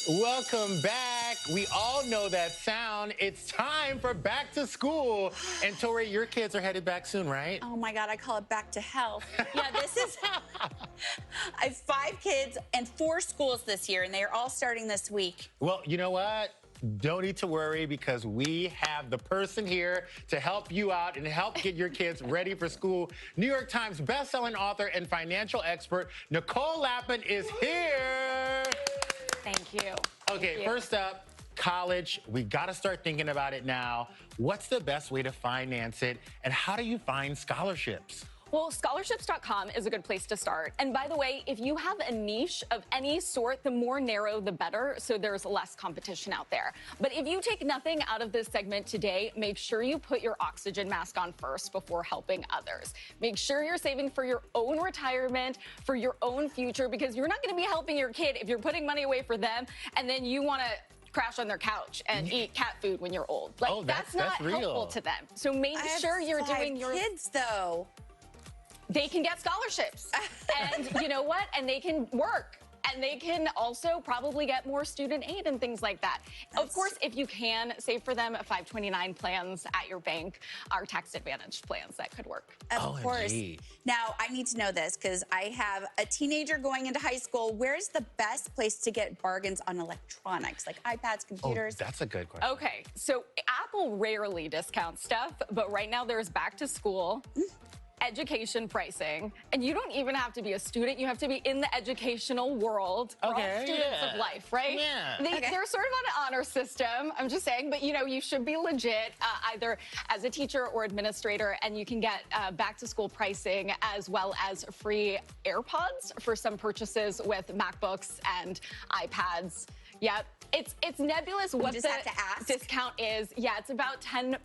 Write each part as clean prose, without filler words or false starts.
Welcome back. We all know that sound. It's time for back to school. And Tori, your kids are headed back soon, right? Oh my God, I call it back to hell. Yeah, this is, I have 5 kids and 4 schools this year, and they are all starting this week. Well, you know what? Don't need to worry because we have the person here to help you out and help get your kids ready for school. New York Times bestselling author and financial expert, Nicole Lapin is here. Thank you. Okay, first up, college. We got to start thinking about it now. What's the best way to finance it, and how do you find scholarships? Well, scholarships.com is a good place to start. And by the way, if you have a niche of any sort, the more narrow, the better, so there's less competition out there. But if you take nothing out of this segment today, make sure you put your oxygen mask on first before helping others. Make sure you're saving for your own retirement, for your own future, because you're not going to be helping your kid if you're putting money away for them and then you want to crash on their couch and eat cat food when you're old. Like, that's not helpful to them. So make sure you're doing your kids, though. They can get scholarships. And you know what? And they can work. And they can also probably get more student aid and things like that. Of course, if you can, save for them 529 plans at your bank, our tax advantage plans that could work. Of course. Now, I need to know this because I have a teenager going into high school. Where's the best place to get bargains on electronics, like iPads, computers? Oh, that's a good question. Okay, so Apple rarely discounts stuff, but right now there's back to school. Education pricing, and you don't even have to be a student. You have to be in the educational world. We're all students of life, right? Yeah. They're sort of on an honor system, I'm just saying, but you know, you should be legit either as a teacher or administrator, and you can get back to school pricing as well as free AirPods for some purchases with MacBooks and iPads. Yep. It's nebulous what just the have to ask. Discount is. Yeah, it's about 10%,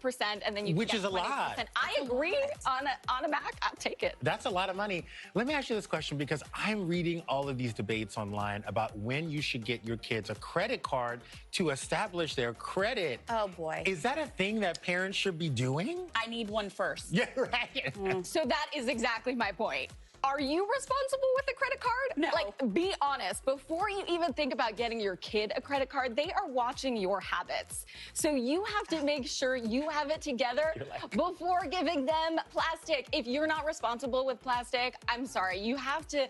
and then you Which can is get a 20%. lot. I agree. On a Mac, I'll take it. That's a lot of money. Let me ask you this question because I'm reading all of these debates online about when you should get your kids a credit card to establish their credit. Oh, boy. Is that a thing that parents should be doing? I need one first. Yeah, right. So that is exactly my point. Are you responsible with a credit card? No. Like, be honest. Before you even think about getting your kid a credit card, they are watching your habits. So you have to make sure you have it together before giving them plastic. If you're not responsible with plastic, I'm sorry. You have to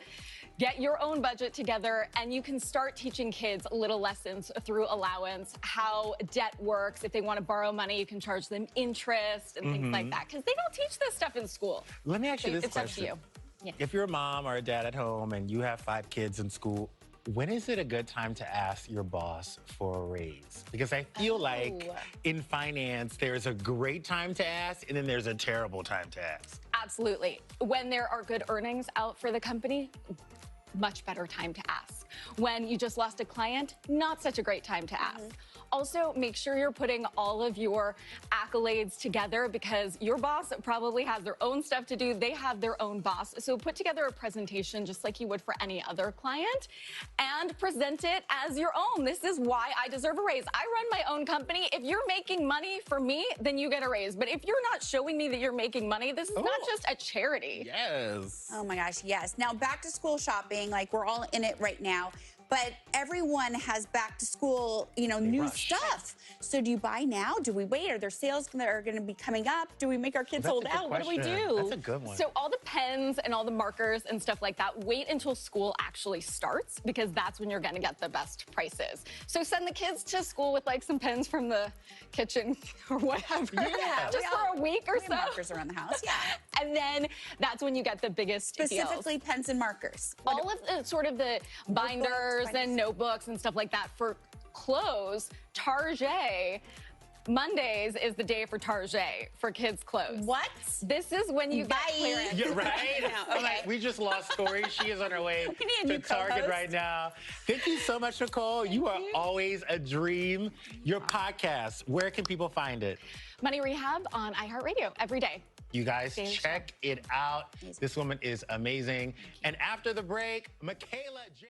get your own budget together, and you can start teaching kids little lessons through allowance, how debt works. If they want to borrow money, you can charge them interest and things like that, because they don't teach this stuff in school. Let me ask you this question. It's up to you. Yeah. If you're a mom or a dad at home and you have 5 kids in school, when is it a good time to ask your boss for a raise? Because I feel like in finance, there's a great time to ask and then there's a terrible time to ask. Absolutely. When there are good earnings out for the company, much better time to ask. When you just lost a client, not such a great time to ask. Also, make sure you're putting all of your accolades together because your boss probably has their own stuff to do. They have their own boss. So put together a presentation just like you would for any other client and present it as your own. This is why I deserve a raise. I run my own company. If you're making money for me, then you get a raise. But if you're not showing me that you're making money, this is not just a charity. Yes. Oh my gosh, yes. Now back to school shopping, like we're all in it right now. But everyone has back to school, you know, new stuff. So do you buy now? Do we wait? Are there sales that are going to be coming up? Do we make our kids hold out? What do we do? That's a good one. So all the pens and all the markers and stuff like that, wait until school actually starts because that's when you're going to get the best prices. So send the kids to school with like some pens from the kitchen or whatever. Yeah. Just for a week or we have so. markers around the house, yeah. And then that's when you get the biggest Specifically pens and markers. All of the sort of the binders and notebooks and stuff like that for clothes, Target. Mondays is the day for Target for kids' clothes. What? This is when you get clearance. Yeah, right? Okay. Like, we just lost Tori. She is on her way to Target right now. Thank you so much, Nicole. You are always a dream. Your podcast, where can people find it? Money Rehab on iHeartRadio every day. You guys, check it out. This woman is amazing. And after the break, Michaela J.